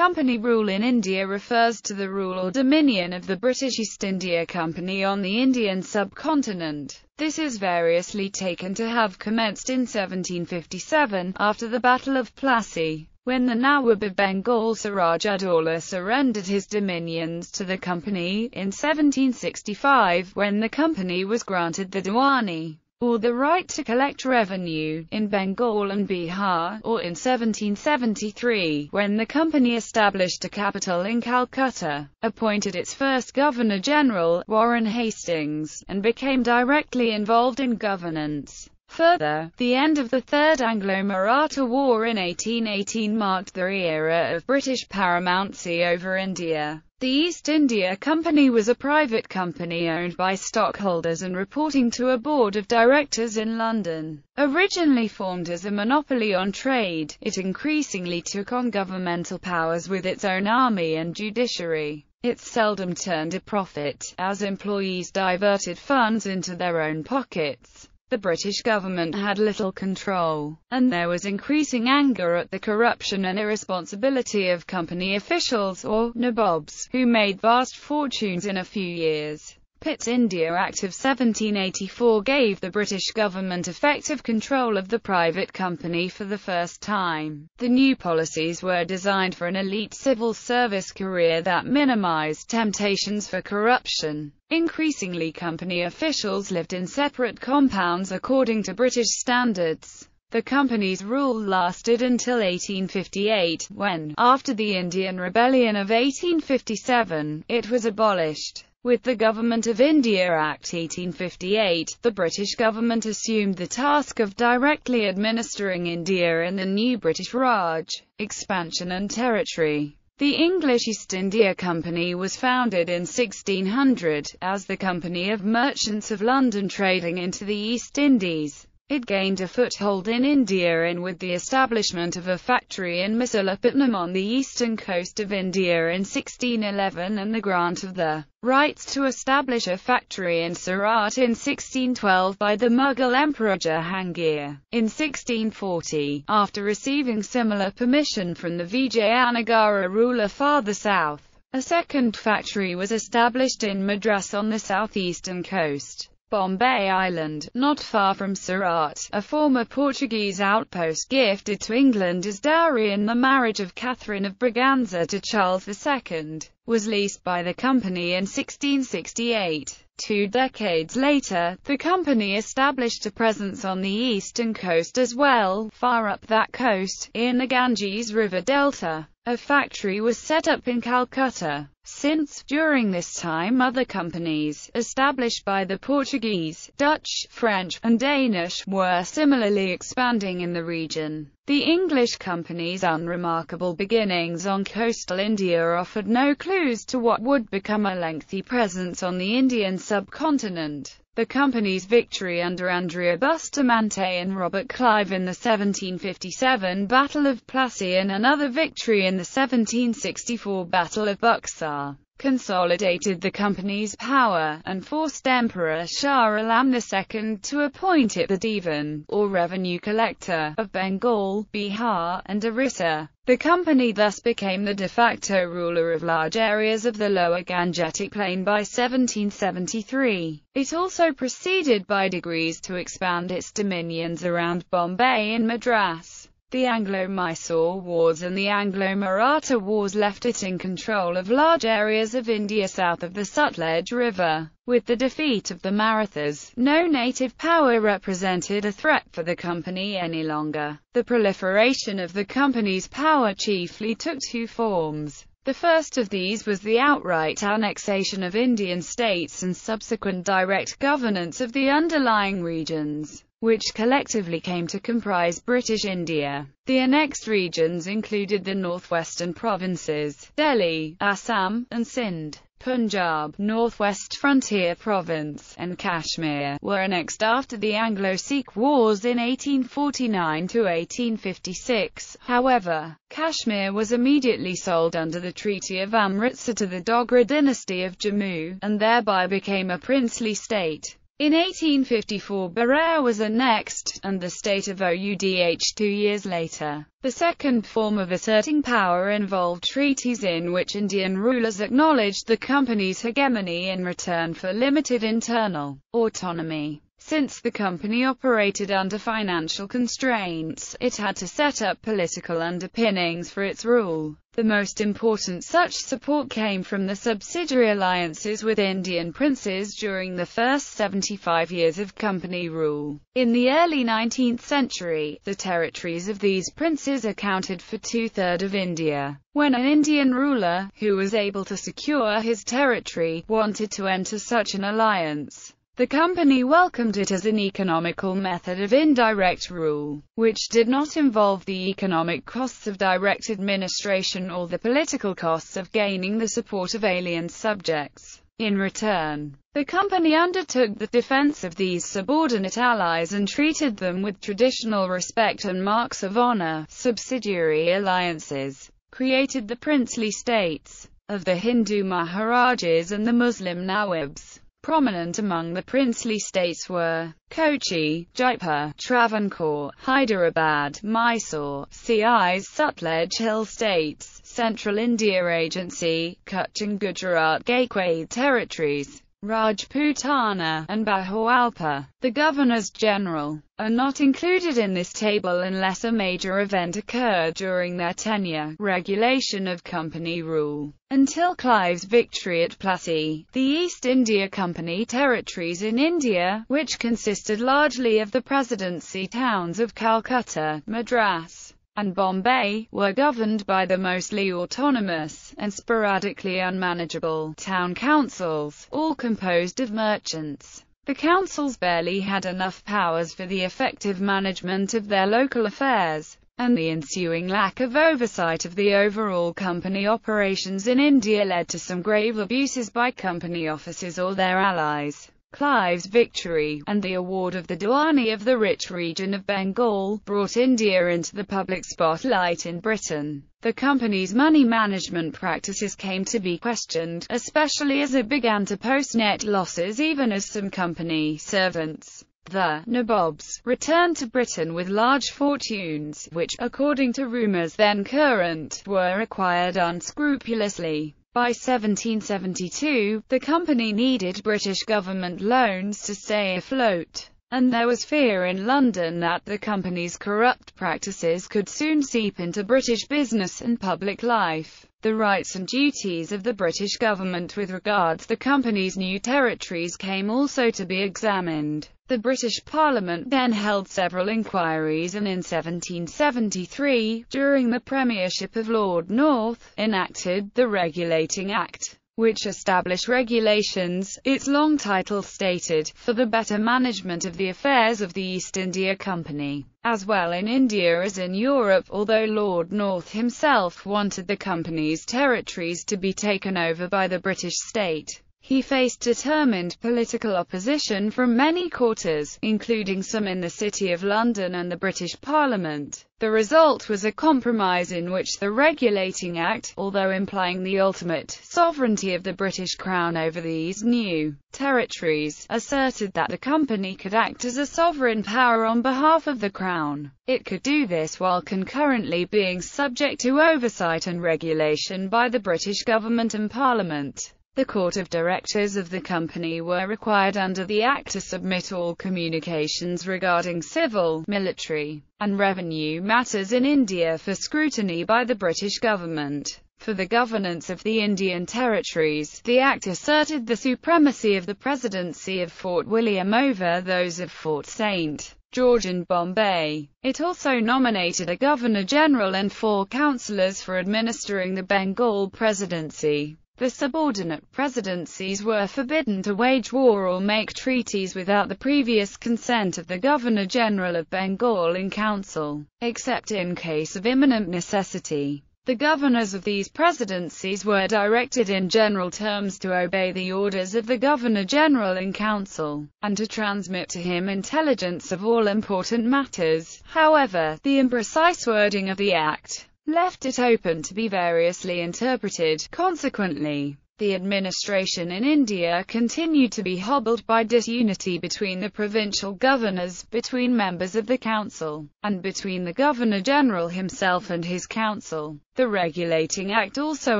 Company rule in India refers to the rule or dominion of the British East India Company on the Indian subcontinent. This is variously taken to have commenced in 1757, after the Battle of Plassey, when the Nawab of Bengal Siraj-ud-Dowlah surrendered his dominions to the company, in 1765, when the company was granted the Diwani, or the right to collect revenue, in Bengal and Bihar, or in 1773, when the company established a capital in Calcutta, appointed its first Governor-General, Warren Hastings, and became directly involved in governance. Further, the end of the Third Anglo-Maratha War in 1818 marked the era of British paramountcy over India. The East India Company was a private company owned by stockholders and reporting to a board of directors in London. Originally formed as a monopoly on trade, it increasingly took on governmental powers with its own army and judiciary. It seldom turned a profit, as employees diverted funds into their own pockets. The British government had little control, and there was increasing anger at the corruption and irresponsibility of company officials, or nabobs, who made vast fortunes in a few years. Pitt's India Act of 1784 gave the British government effective control of the private company for the first time. The new policies were designed for an elite civil service career that minimized temptations for corruption. Increasingly, company officials lived in separate compounds according to British standards. The company's rule lasted until 1858, when, after the Indian Rebellion of 1857, it was abolished. With the Government of India Act 1858, the British government assumed the task of directly administering India in the new British Raj, expansion and territory. The English East India Company was founded in 1600, as the Company of Merchants of London trading into the East Indies. It gained a foothold in India with the establishment of a factory in Masulipatam on the eastern coast of India in 1611 and the grant of the rights to establish a factory in Surat in 1612 by the Mughal Emperor Jahangir. In 1640, after receiving similar permission from the Vijayanagara ruler farther south, a second factory was established in Madras on the southeastern coast. Bombay Island, not far from Surat, a former Portuguese outpost gifted to England as dowry in the marriage of Catherine of Braganza to Charles II, was leased by the company in 1668. 2 decades later, the company established a presence on the eastern coast as well, far up that coast, in the Ganges River Delta. A factory was set up in Calcutta. Since, during this time, other companies, established by the Portuguese, Dutch, French, and Danish, were similarly expanding in the region. The English company's unremarkable beginnings on coastal India offered no clues to what would become a lengthy presence on the Indian subcontinent. The company's victory under Andrea Bustamante and Robert Clive in the 1757 Battle of Plassey and another victory in the 1764 Battle of Buxar consolidated the company's power, and forced Emperor Shah Alam II to appoint it the Divan, or revenue collector, of Bengal, Bihar, and Orissa. The company thus became the de facto ruler of large areas of the lower Gangetic Plain by 1773. It also proceeded by degrees to expand its dominions around Bombay and Madras. The Anglo-Mysore Wars and the Anglo-Maratha Wars left it in control of large areas of India south of the Sutlej River. With the defeat of the Marathas, no native power represented a threat for the company any longer. The proliferation of the company's power chiefly took two forms. The first of these was the outright annexation of Indian states and subsequent direct governance of the underlying regions, which collectively came to comprise British India. The annexed regions included the northwestern provinces, Delhi, Assam, and Sindh. Punjab, Northwest Frontier Province, and Kashmir were annexed after the Anglo-Sikh Wars in 1849 to 1856. However, Kashmir was immediately sold under the Treaty of Amritsar to the Dogra dynasty of Jammu, and thereby became a princely state. In 1854 Berar was annexed, and the state of Oudh 2 years later. The second form of asserting power involved treaties in which Indian rulers acknowledged the company's hegemony in return for limited internal autonomy. Since the company operated under financial constraints, it had to set up political underpinnings for its rule. The most important such support came from the subsidiary alliances with Indian princes during the first 75 years of company rule. In the early 19th century, the territories of these princes accounted for two-thirds of India. When an Indian ruler, who was able to secure his territory, wanted to enter such an alliance, the company welcomed it as an economical method of indirect rule, which did not involve the economic costs of direct administration or the political costs of gaining the support of alien subjects. In return, the company undertook the defense of these subordinate allies and treated them with traditional respect and marks of honor. Subsidiary alliances created the princely states of the Hindu Maharajas and the Muslim Nawabs. Prominent among the princely states were Kochi, Jaipur, Travancore, Hyderabad, Mysore, Siais, Sutlej Hill states, Central India Agency, Kutch and Gujarat Gateway territories, Rajputana, and Bahawalpur. The governors-general are not included in this table unless a major event occurred during their tenure. Regulation of company rule. Until Clive's victory at Plassey, the East India Company territories in India, which consisted largely of the presidency towns of Calcutta, Madras, and Bombay, were governed by the mostly autonomous, and sporadically unmanageable, town councils, all composed of merchants. The councils barely had enough powers for the effective management of their local affairs, and the ensuing lack of oversight of the overall company operations in India led to some grave abuses by company officers or their allies. Clive's victory, and the award of the Diwani of the rich region of Bengal, brought India into the public spotlight in Britain. The company's money management practices came to be questioned, especially as it began to post net losses even as some company servants, the nabobs, returned to Britain with large fortunes, which, according to rumours then current, were acquired unscrupulously. By 1772, the company needed British government loans to stay afloat, and there was fear in London that the company's corrupt practices could soon seep into British business and public life. The rights and duties of the British government with regard to the company's new territories came also to be examined. The British Parliament then held several inquiries and in 1773, during the premiership of Lord North, enacted the Regulating Act, which established regulations, its long title stated, for the better management of the affairs of the East India Company, as well in India as in Europe. Although Lord North himself wanted the company's territories to be taken over by the British state, he faced determined political opposition from many quarters, including some in the City of London and the British Parliament. The result was a compromise in which the Regulating Act, although implying the ultimate sovereignty of the British Crown over these new territories, asserted that the company could act as a sovereign power on behalf of the Crown. It could do this while concurrently being subject to oversight and regulation by the British government and Parliament. The Court of Directors of the company were required under the Act to submit all communications regarding civil, military, and revenue matters in India for scrutiny by the British government. For the governance of the Indian territories, the Act asserted the supremacy of the Presidency of Fort William over those of Fort St. George and Bombay. It also nominated a Governor-General and 4 councillors for administering the Bengal Presidency. The subordinate presidencies were forbidden to wage war or make treaties without the previous consent of the Governor-General of Bengal in council, except in case of imminent necessity. The governors of these presidencies were directed in general terms to obey the orders of the Governor-General in council, and to transmit to him intelligence of all important matters. However, the imprecise wording of the Act left it open to be variously interpreted. Consequently, The administration in India continued to be hobbled by disunity between the provincial governors, between members of the council, and between the Governor-General himself and his council. The Regulating Act also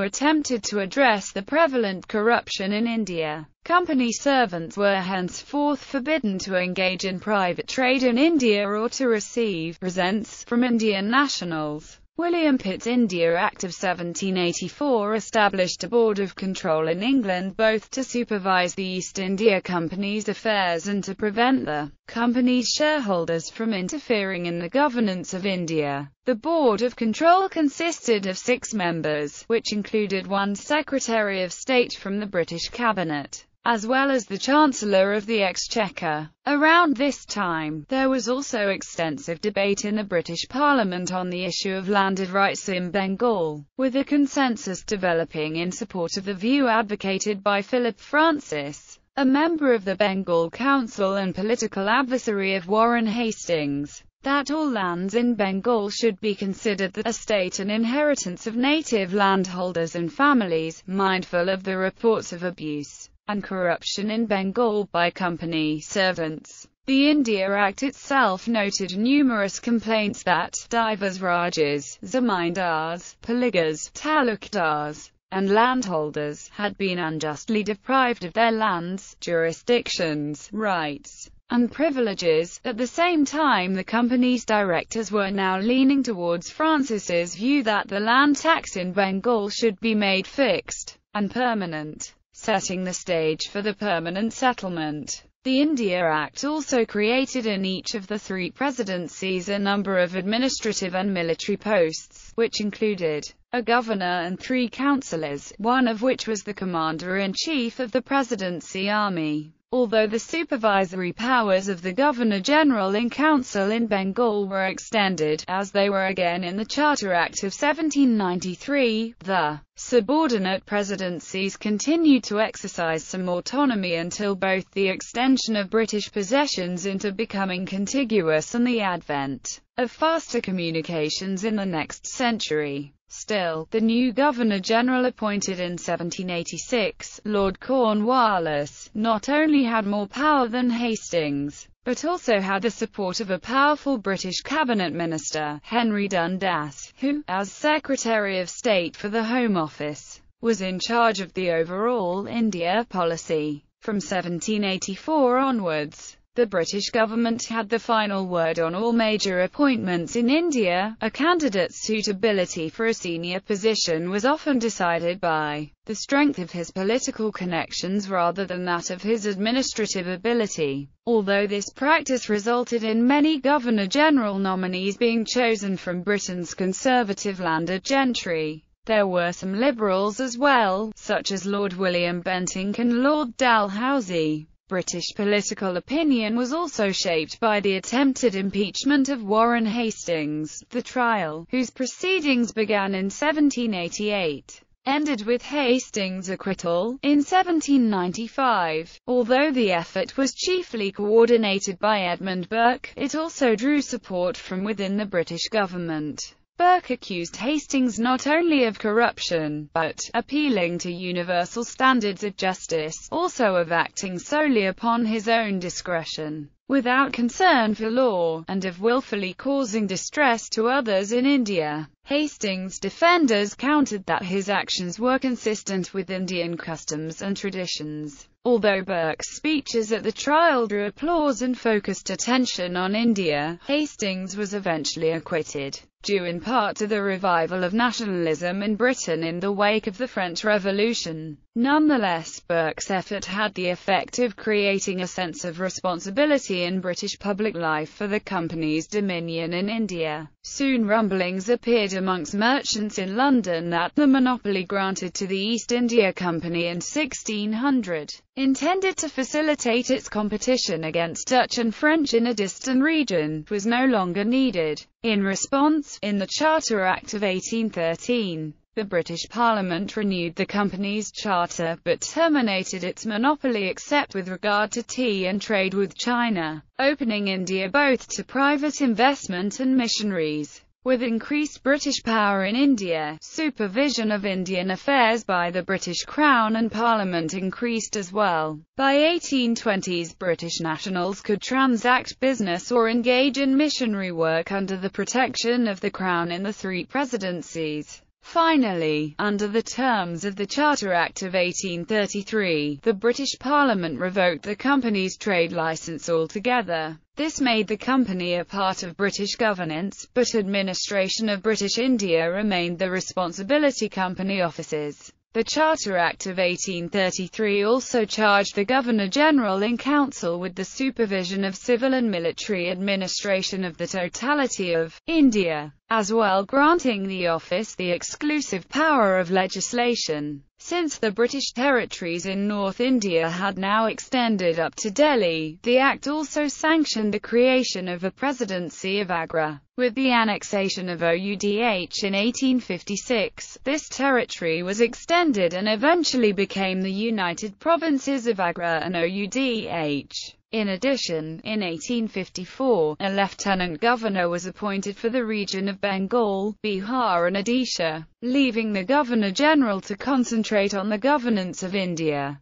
attempted to address the prevalent corruption in India. Company servants were henceforth forbidden to engage in private trade in India or to receive presents from Indian nationals. William Pitt's India Act of 1784 established a board of control in England both to supervise the East India Company's affairs and to prevent the company's shareholders from interfering in the governance of India. The board of control consisted of 6 members, which included one Secretary of State from the British Cabinet, as well as the Chancellor of the Exchequer. Around this time, there was also extensive debate in the British Parliament on the issue of landed rights in Bengal, with a consensus developing in support of the view advocated by Philip Francis, a member of the Bengal Council and political adversary of Warren Hastings, that all lands in Bengal should be considered the estate and inheritance of native landholders and families, mindful of the reports of abuse and corruption in Bengal by company servants. The India Act itself noted numerous complaints that divers Rajas, zamindars, poligas, talukdars, and landholders had been unjustly deprived of their lands, jurisdictions, rights, and privileges. At the same time, the company's directors were now leaning towards Francis's view that the land tax in Bengal should be made fixed and permanent, setting the stage for the permanent settlement. The India Act also created in each of the 3 presidencies a number of administrative and military posts, which included a governor and 3 councillors, one of which was the commander-in-chief of the presidency army. Although the supervisory powers of the Governor-General in Council in Bengal were extended, as they were again in the Charter Act of 1793, the subordinate presidencies continued to exercise some autonomy until both the extension of British possessions into becoming contiguous and the advent of faster communications in the next century. Still, the new Governor-General appointed in 1786, Lord Cornwallis, not only had more power than Hastings, but also had the support of a powerful British cabinet minister, Henry Dundas, who, as Secretary of State for the Home Office, was in charge of the overall India policy. From 1784 onwards, the British government had the final word on all major appointments in India. A candidate's suitability for a senior position was often decided by the strength of his political connections rather than that of his administrative ability. Although this practice resulted in many Governor-General nominees being chosen from Britain's conservative landed gentry, there were some liberals as well, such as Lord William Bentinck and Lord Dalhousie. British political opinion was also shaped by the attempted impeachment of Warren Hastings. The trial, whose proceedings began in 1788, ended with Hastings' acquittal in 1795. Although the effort was chiefly coordinated by Edmund Burke, it also drew support from within the British government. Burke accused Hastings not only of corruption, but, appealing to universal standards of justice, also of acting solely upon his own discretion, without concern for law, and of willfully causing distress to others in India. Hastings' defenders countered that his actions were consistent with Indian customs and traditions. Although Burke's speeches at the trial drew applause and focused attention on India, Hastings was eventually acquitted, due in part to the revival of nationalism in Britain in the wake of the French Revolution. Nonetheless, Burke's effort had the effect of creating a sense of responsibility in British public life for the company's dominion in India. Soon rumblings appeared amongst merchants in London that the monopoly granted to the East India Company in 1600, intended to facilitate its competition against Dutch and French in a distant region, was no longer needed. In response, in the Charter Act of 1813, the British Parliament renewed the company's charter, but terminated its monopoly except with regard to tea and trade with China, opening India both to private investment and missionaries. With increased British power in India, supervision of Indian affairs by the British Crown and Parliament increased as well. By 1820s, British nationals could transact business or engage in missionary work under the protection of the Crown in the three presidencies. Finally, under the terms of the Charter Act of 1833, the British Parliament revoked the company's trade licence altogether. This made the company a part of British governance, but administration of British India remained the responsibility company offices. The Charter Act of 1833 also charged the Governor-General in Council with the supervision of civil and military administration of the totality of India, as well granting the office the exclusive power of legislation. Since the British territories in North India had now extended up to Delhi, the Act also sanctioned the creation of a Presidency of Agra. With the annexation of Oudh in 1856, this territory was extended and eventually became the United Provinces of Agra and Oudh. In addition, in 1854, a lieutenant governor was appointed for the region of Bengal, Bihar and Odisha, leaving the Governor-General to concentrate on the governance of India.